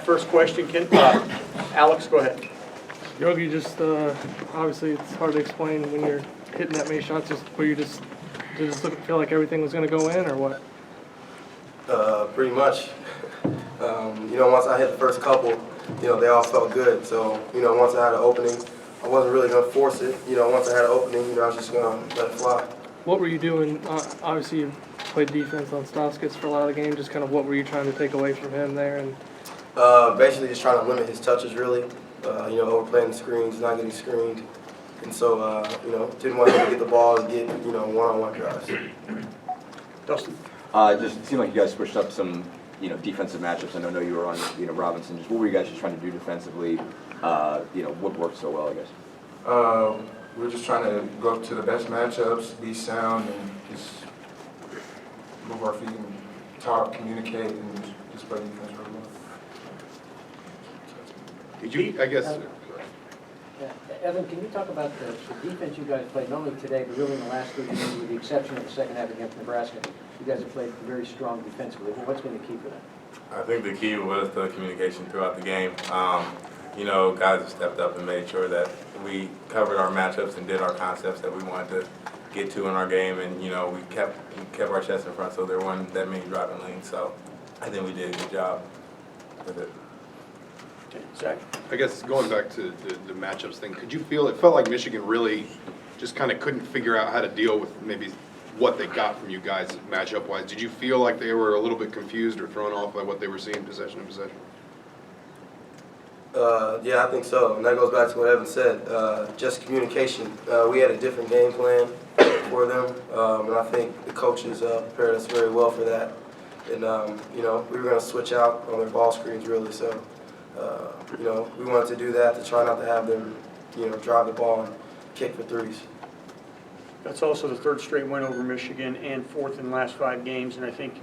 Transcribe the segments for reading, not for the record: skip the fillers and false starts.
first question. Alex, go ahead. Yogi, just obviously it's hard to explain when you're hitting that many shots. Just were you just did it feel like everything was going to go in, or what? Pretty much. Once I hit the first couple, they all felt good. So, once I had an opening, I wasn't really going to force it. Once I had an opening, I was just going to let it fly. What were you doing? Obviously, you played defense on Stoskis for a lot of the game. Just kind of what were you trying to take away from him there? And basically just trying to limit his touches, really. Overplaying the screens, not getting screened. And so, didn't want him to get the ball and get, one-on-one drives. Dustin? Just seemed like you guys switched up some, defensive matchups. I know you were on, Robinson. Just what were you guys just trying to do defensively? What worked so well, I guess? We're just trying to go up to the best matchups, be sound, and just move our feet and talk, communicate, and just play defense really well. Did you, I guess, Evan, can you talk about the defense you guys played, not only today, but really in the last 3 games, with the exception of the second half against Nebraska? You guys have played very strong defensively. What's been the key for that? I think the key was the communication throughout the game. Guys have stepped up and made sure that we covered our matchups and did our concepts that we wanted to get to in our game, and we kept our chest in front, so there weren't that many driving lanes. So I think we did a good job with it. Okay, Zach? I guess going back to the matchups thing, could you feel, it felt like Michigan really just kind of couldn't figure out how to deal with maybe what they got from you guys matchup-wise. Did you feel like they were a little bit confused or thrown off by what they were seeing possession to possession? Yeah, I think so. And that goes back to what Evan said, just communication. We had a different game plan for them, and I think the coaches prepared us very well for that. And, we were going to switch out on their ball screens, really. So, we wanted to do that to try not to have them, drive the ball and kick for threes. That's also the third straight win over Michigan and fourth in the last 5 games. And I think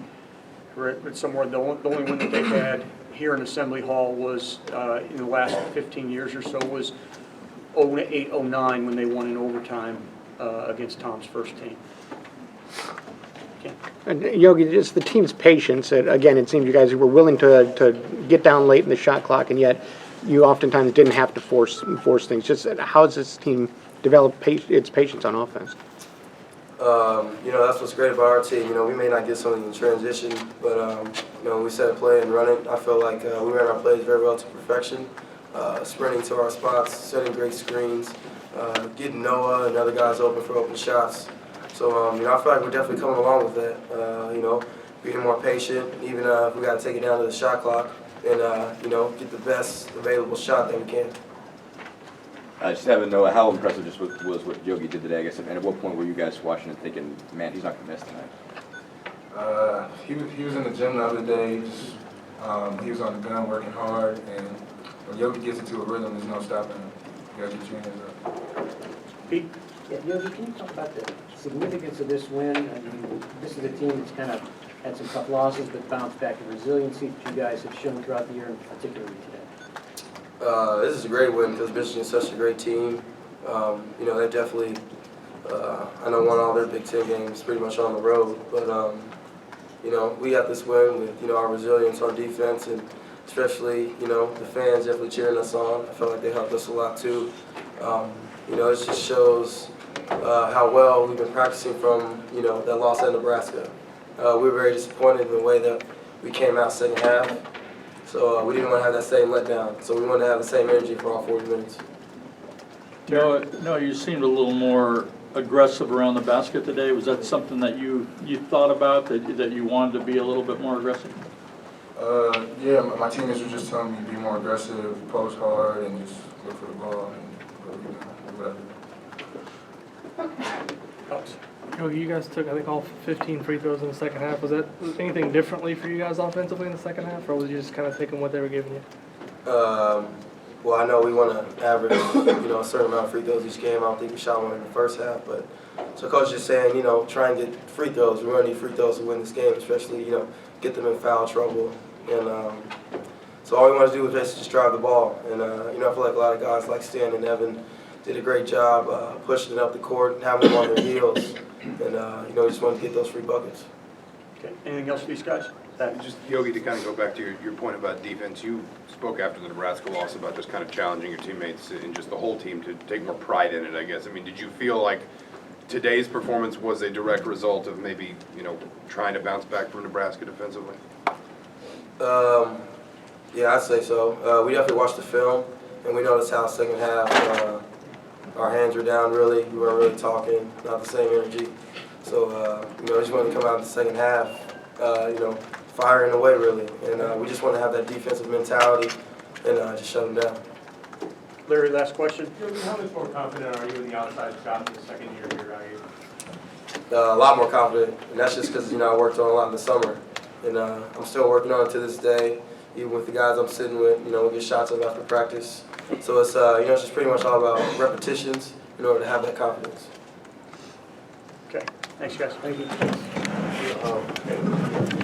read somewhere the only win that they've had here in Assembly Hall was in the last 15 years or so was 08-09 when they won in overtime against Tom's first team. And Yogi, just the team's patience. Again, it seems you guys were willing to get down late in the shot clock, and yet you oftentimes didn't have to force things. Just how does this team develop its patience on offense? That's what's great about our team. We may not get something in transition, but we set a play and run it. I feel like we ran our plays very well to perfection, sprinting to our spots, setting great screens, getting Noah and other guys open for open shots. So, I feel like we're definitely coming along with that. Being more patient, even if we got to take it down to the shot clock and, get the best available shot that we can. Just having know how impressive just was what Yogi did today, I guess. And at what point were you guys watching and thinking, man, he's not going to miss tonight? He was in the gym the other day. He was on the gun working hard, and when Yogi gets into a rhythm, there's no stopping him. You got to get your hands up. Pete? Yeah, Yogi, can you talk about the significance of this win? I mean, this is a team that's kind of had some tough losses, but bounced back. The resiliency that you guys have shown throughout the year, and particularly today. This is a great win because Michigan is such a great team. They definitely, I know, won all their Big Ten games pretty much on the road. But, we got this win with, our resilience on defense, and especially, the fans definitely cheering us on. I felt like they helped us a lot too. It just shows how well we've been practicing from, that loss at Nebraska. We were very disappointed in the way that we came out second half. So we didn't want to have that same letdown. So we wanted to have the same energy for all 40 minutes. No, you seemed a little more aggressive around the basket today. Was that something that you thought about, that you wanted to be a little bit more aggressive? Yeah, my teammates were just telling me to be more aggressive, post hard, and just look for the ball and whatever. Yogi, you guys took, I think, all 15 free throws in the second half. Was anything differently for you guys offensively in the second half, or was you just kind of taking what they were giving you? Well, I know we want to average, a certain amount of free throws each game. I don't think we shot one in the first half, but so coach is saying, try and get free throws. We're going to need free throws to win this game, especially, get them in foul trouble. And so all we want to do is basically just drive the ball. And I feel like a lot of guys like Stan and Evan did a great job pushing it up the court, having them on their heels, and just wanted to get those free buckets. Okay. Anything else for these guys? Just, Yogi, to kind of go back to your point about defense, you spoke after the Nebraska loss about just kind of challenging your teammates and just the whole team to take more pride in it, I guess. I mean, did you feel like today's performance was a direct result of maybe, trying to bounce back from Nebraska defensively? Yeah, I'd say so. We definitely watched the film, and we noticed how second half our hands were down really. We weren't really talking, not the same energy. So, we just wanted to come out in the second half, firing away really. And we just want to have that defensive mentality and just shut them down. Larry, last question. Yogi, how much more confident are you in the outside shot in the second year here, are you? A lot more confident, and that's just because, I worked on a lot in the summer. And I'm still working on it to this day, even with the guys I'm sitting with, we get shots up after practice. So it's, it's just pretty much all about repetitions in order to have that confidence. Okay, thanks, guys. Thank you.